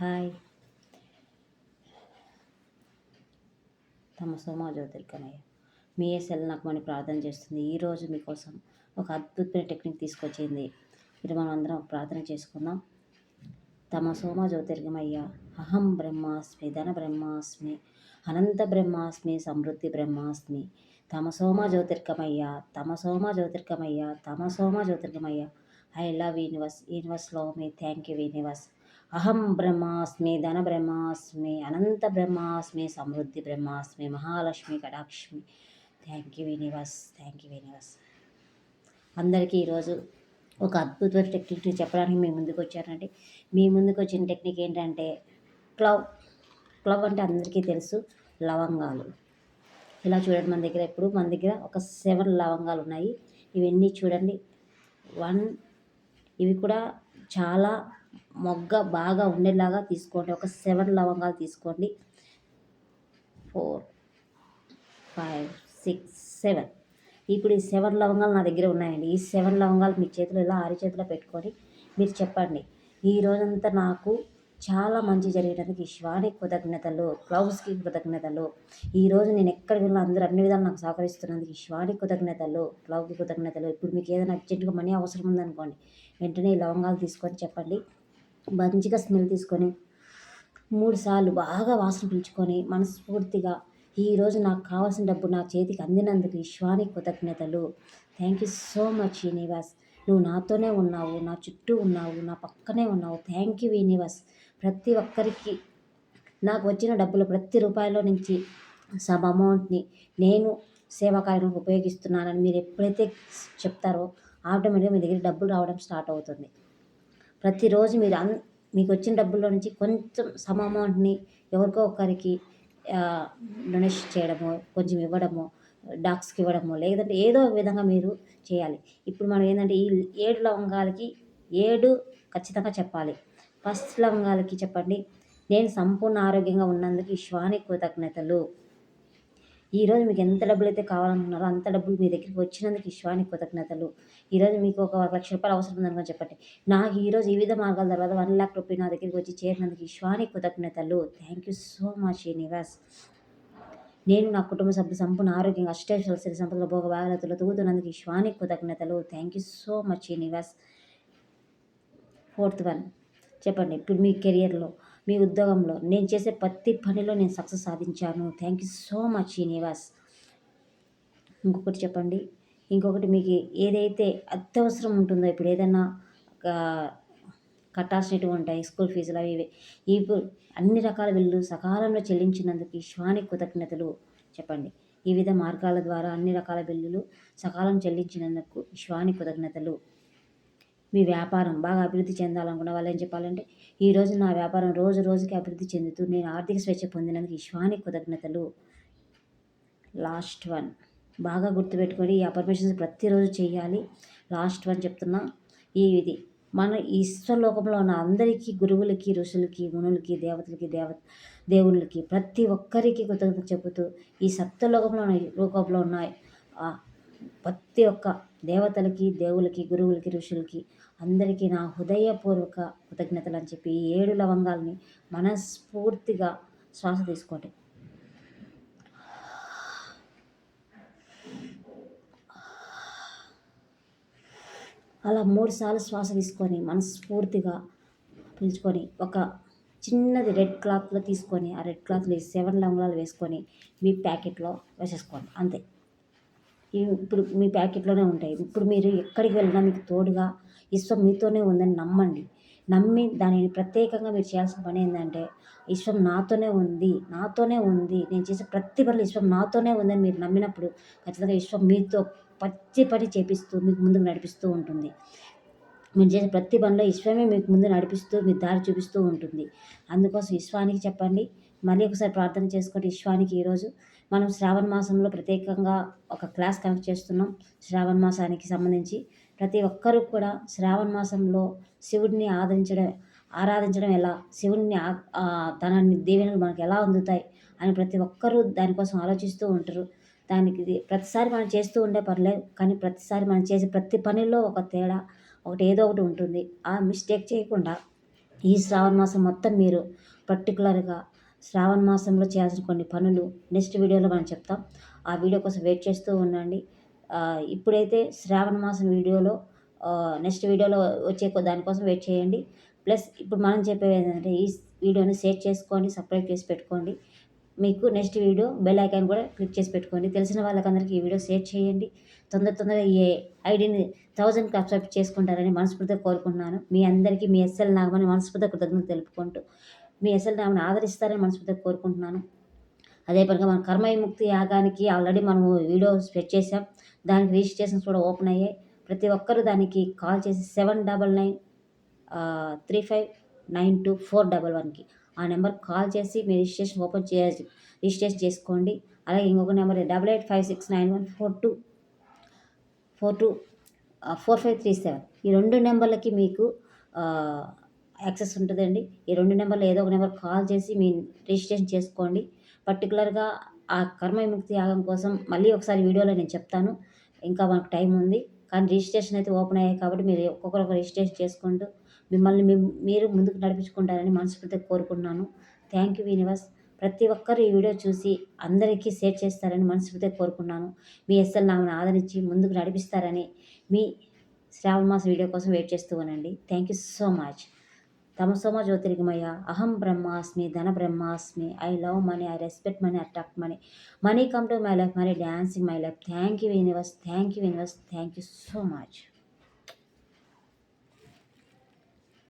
Hi. తమసోమా జ్యోతిర్గమయ. మీ SL నాకు మని ప్రార్థన చేస్తుంది. ఈరోజు మీకోసం ఒక అద్భుతమైన టెక్నిక్ తీసుకొచ్చింది. మీరు మనం అందరం ప్రార్థన చేసుకుందాం. తమసోమ జ్యోతిర్గమయ్య. అహం బ్రహ్మాస్మి, ధన బ్రహ్మాస్మి, అనంత బ్రహ్మాస్మి, సమృద్ధి బ్రహ్మాస్మి. తమసోమ జ్యోతిర్గమయ్య, తమసోమ జ్యోతిర్గమయ్య, తమసోమ జ్యోతిర్గమయ్య. I love universe. Universe love me. Thank you universe. అహం బ్రహ్మాస్మి, ధన బ్రహ్మాస్మి, అనంత బ్రహ్మాస్మి, సమృద్ధి బ్రహ్మాస్మి, మహాలక్ష్మి కటాక్షమి. Thank you universe. Thank you universe. అందరికీ ఈరోజు ఒక అద్భుతమైన టెక్నిక్ చెప్పడానికి మీ ముందుకు వచ్చానండి. మీ ముందుకు వచ్చిన టెక్నిక్ ఏంటంటే క్లవ్ అంటే అందరికీ తెలుసు, లవంగాలు. ఇలా చూడండి, మన దగ్గర ఒక 7 లవంగాలు ఉన్నాయి. ఇవన్నీ చూడండి. ఇవి కూడా చాలా మొగ్గ బాగా ఉండేలాగా తీసుకోండి. ఒక 7 లవంగాలు తీసుకోండి. 4, 5, 6, 7. ఇప్పుడు ఈ 7 లవంగాలు నా దగ్గర ఉన్నాయండి. ఈ 7 లవంగాలు మీ చేతిలో ఇలా చేతిలో పెట్టుకొని మీరు చెప్పండి, ఈ రోజంతా నాకు చాలా మంచి జరిగేటందుకు ఈశ్వానికి కృతజ్ఞతలు, క్లౌడ్స్కి కృతజ్ఞతలు. ఈరోజు నేను ఎక్కడికి వెళ్ళినా అందరూ అన్ని విధాలు నాకు సహకరిస్తున్నందుకు ఈశ్వానికి కృతజ్ఞతలు, క్లౌడ్కి కృతజ్ఞతలు. ఇప్పుడు మీకు ఏదైనా అర్జెంటుగా మనీ అవసరం ఉందనుకోండి, వెంటనే ఈ లవంగాలు తీసుకొని చెప్పండి. మంచిగా స్మెల్ తీసుకొని 3 సార్లు బాగా వాసన పీల్చుకొని మనస్ఫూర్తిగా, ఈరోజు నాకు కావాల్సిన డబ్బు నా చేతికి అందినందుకు ఈశ్వానికి కృతజ్ఞతలు. Thank you so much universe. నువ్వు నాతోనే ఉన్నావు, నా చుట్టూ ఉన్నావు, నా పక్కనే ఉన్నావు. Thank you universe. ప్రతి ఒక్కరికి నాకు వచ్చిన డబ్బులు ప్రతి రూపాయలో నుంచి సమ్ అమౌంట్ని నేను సేవా కార్యక్రమానికి ఉపయోగిస్తున్నానని మీరు ఎప్పుడైతే చెప్తారో ఆటోమేటిక్గా మీ దగ్గర డబ్బులు రావడం స్టార్ట్ అవుతుంది. ప్రతిరోజు మీకు వచ్చిన డబ్బుల్లో నుంచి కొంచెం సమ్ అమౌంట్ని ఎవరికో ఒకరికి డొనేషన్ చేయడమో, కొంచెం ఇవ్వడమో, డాగ్స్కి ఇవ్వడమో, లేదంటే ఏదో ఒక విధంగా మీరు చేయాలి. ఇప్పుడు మనం ఏంటంటే ఈ 7 లవంగాలకి 7 ఖచ్చితంగా చెప్పాలి. ఫస్ట్ లవంగాలకి చెప్పండి, నేను సంపూర్ణ ఆరోగ్యంగా ఉన్నందుకు ఈశ్వానికి కృతజ్ఞతలు. ఈరోజు మీకు ఎంత డబ్బులు అయితే కావాలనుకున్నారో అంత డబ్బులు మీ దగ్గరికి వచ్చినందుకు ఈశ్వానికి కృతజ్ఞతలు. ఈరోజు మీకు ఒక ₹1,00,000 అవసరం ఉందనుకొని చెప్పండి, నాకు ఈరోజు వివిధ మార్గాల తర్వాత ₹1,00,000 నా దగ్గరికి వచ్చి చేరినందుకు ఈశ్వానికి కృతజ్ఞతలు. Thank you so much universe. నేను నా కుటుంబ సభ్యులు సంపూర్ణ ఆరోగ్యంగా అష్టైశ్వర్య సిరి సంపదల భోగ భాగ్యాలతో తూగుతున్నందుకు ఈశ్వానికి కృతజ్ఞతలు. Thank you so much universe. 4th one చెప్పండి, ఇప్పుడు మీ కెరియర్లో, మీ ఉద్యోగంలో, నేను చేసే ప్రతి పనిలో నేను సక్సెస్ సాధించాను. Thank you so much universe. ఇంకొకటి చెప్పండి, ఇంకొకటి మీకు ఏదైతే అత్యవసరం ఉంటుందో, ఇప్పుడు ఏదైనా కట్టాల్సినవి ఉంటాయి, స్కూల్ ఫీజులు అవి ఇవి, ఇప్పుడు అన్ని రకాల బిల్లులు సకాలంలో చెల్లించినందుకు ఈశ్వానికి కృతజ్ఞతలు చెప్పండి. వివిధ మార్గాల ద్వారా అన్ని రకాల బిల్లులు సకాలం చెల్లించినందుకు ఈశ్వానికి కృతజ్ఞతలు. మీ వ్యాపారం బాగా అభివృద్ధి చెందాలనుకున్న వాళ్ళు ఏం చెప్పాలంటే, ఈరోజు నా వ్యాపారం రోజు రోజుకి అభివృద్ధి చెందుతూ నేను ఆర్థిక స్వేచ్ఛ పొందినందుకు ఈశ్వానికి కృతజ్ఞతలు. లాస్ట్ వన్ బాగా గుర్తుపెట్టుకొని ఈ అఫర్మేషన్స్ ప్రతిరోజు చేయాలి. లాస్ట్ వన్ చెప్తున్నా, ఇది మన ఈశ్వరలోకంలో ఉన్న అందరికీ, గురువులకి, ఋషులకి, మునులకి, దేవతలకి, దేవుళ్ళకి, ప్రతి ఒక్కరికి కృతజ్ఞత చెబుతూ, ఈ లోకంలో ఉన్న ప్రతి ఒక్క దేవతలకి, దేవులకి, గురువులకి, ఋషులకి అందరికీ నా హృదయపూర్వక కృతజ్ఞతలు అని చెప్పి ఈ 7 లవంగాల్ని మనస్ఫూర్తిగా శ్వాస తీసుకోండి. అలా 3 సార్లు శ్వాస తీసుకొని మనస్ఫూర్తిగా పీల్చుకొని ఒక చిన్నది రెడ్ క్లాత్లో తీసుకొని ఆ రెడ్ క్లాత్లో ఈ 7 లవంగాలు వేసుకొని మీ ప్యాకెట్లో వేసేసుకోండి. అంతే. ఇప్పుడు మీ ప్యాకెట్లోనే ఉంటాయి. ఇప్పుడు మీరు ఎక్కడికి వెళ్ళినా మీకు తోడుగా ఈశ్వరం మీతోనే ఉందని నమ్మండి. నమ్మి దానిని ప్రత్యేకంగా మీరు చేయాల్సిన పని ఏంటంటే, ఈశ్వరం నాతోనే ఉంది, నేను చేసే ప్రతి పనిలో ఈశ్వరం నాతోనే ఉందని మీరు నమ్మినప్పుడు ఖచ్చితంగా ఈశ్వరం మీతో ప్రతి పని చేపిస్తూ మీకు ముందుకు నడిపిస్తూ ఉంటుంది. మీరు చేసే ప్రతి పనిలో ఈశ్వరమే మీకు ముందు నడిపిస్తూ మీకు దారి చూపిస్తూ ఉంటుంది. అందుకోసం ఈశ్వానికి చెప్పండి. మళ్ళీ ఒకసారి ప్రార్థన చేసుకోండి ఈశ్వానికి. ఈరోజు మనం శ్రావణ మాసంలో ప్రత్యేకంగా ఒక క్లాస్ కనెక్ట్ చేస్తున్నాం. శ్రావణ మాసానికి సంబంధించి ప్రతి ఒక్కరూ కూడా శ్రావణ మాసంలో శివుడిని ఆరాధించడం ఎలా, శివుడిని తన దీవెనలు మనకు ఎలా అందుతాయి అని ప్రతి ఒక్కరూ దానికోసం ఆలోచిస్తూ ఉంటారు. దానికి ప్రతిసారి మనం చేస్తూ ఉండే పర్లేదు, కానీ ప్రతిసారి మనం చేసే ప్రతి పనిలో ఒక తేడా, ఏదో ఒకటి ఉంటుంది. ఆ మిస్టేక్ చేయకుండా ఈ శ్రావణ మాసం మొత్తం మీరు పర్టికులర్గా శ్రావణ మాసంలో చేయాల్సిన కొన్ని పనులు నెక్స్ట్ వీడియోలో మనం చెప్తాం. ఆ వీడియో కోసం వెయిట్ చేస్తూ ఉండండి. ఇప్పుడైతే శ్రావణ మాసం వీడియోలో నెక్స్ట్ వీడియోలో వచ్చే దానికోసం వెయిట్ చేయండి. ప్లస్ ఇప్పుడు మనం చెప్పేది ఏంటంటే ఈ వీడియోని షేర్ చేసుకోండి, సబ్స్క్రైబ్ చేసి పెట్టుకోండి. మీకు నెక్స్ట్ వీడియో బెల్ ఐకాన్ కూడా క్లిక్ చేసి పెట్టుకోండి. తెలిసిన వాళ్ళకందరికీ ఈ వీడియో షేర్ చేయండి. తొందరగా ఈ ఐడిని 1000 సబ్స్క్రైబ్ చేసుకుంటారని మనస్ఫూర్తిగా కోరుకుంటున్నాను. మీ అందరికీ మీ ఎస్ఎల్ నాగమణి మనస్ఫూర్తిగా కృతజ్ఞతలు తెలుపుకుంటూ మీ ఎస్ఎల్ నాగమని ఆదరిస్తారని మనస్ఫూర్తిగా కోరుకుంటున్నాను. అదే పనిగా మన కర్మ విముక్తి యాగానికి ఆల్రెడీ మనము వీడియో సెట్ చేసాం. దానికి రిజిస్ట్రేషన్స్ కూడా ఓపెన్ అయ్యాయి. ప్రతి ఒక్కరూ దానికి కాల్ చేసి 7993592411కి ఆ నెంబర్కి కాల్ చేసి మీ రిజిస్ట్రేషన్ రిజిస్ట్రేషన్ చేసుకోండి. అలాగే ఇంకొక నెంబర్ 885691424537 ఈ 2 నెంబర్లకి మీకు యాక్సెస్ ఉంటుందండి. ఈ 2 నెంబర్లో ఏదో ఒక నెంబర్ కాల్ చేసి మీ రిజిస్ట్రేషన్ చేసుకోండి. పర్టికులర్గా ఆ కర్మ విముక్తి యాగం కోసం మళ్ళీ ఒకసారి వీడియోలో నేను చెప్తాను. ఇంకా మనకు టైం ఉంది. కానీ రిజిస్ట్రేషన్ అయితే ఓపెన్ అయ్యాయి కాబట్టి మీరు ఒక్కొక్కరు రిజిస్ట్రేషన్ చేసుకుంటూ మిమ్మల్ని మీరు ముందుకు నడిపించుకుంటారని మనస్ఫూర్తిగా కోరుకుంటున్నాను. Thank you universe. ప్రతి ఒక్కరు ఈ వీడియో చూసి అందరికీ షేర్ చేస్తారని మనస్ఫూర్తిగా కోరుకున్నాను. మీ ఎస్ఎల్ నామని ఆదరించి ముందుకు నడిపిస్తారని మీ శ్రావణ మాస వీడియో కోసం వెయిట్ చేస్తూ ఉండండి. Thank you so much. తమసోమ జ్యోతిర్గమయ అహం బ్రహ్మాస్మి ధన బ్రహ్మాస్మి. I love money, I respect money, attract money. Money come to my life, money dancing my life. Thank you universe, thank you universe, thank you so much.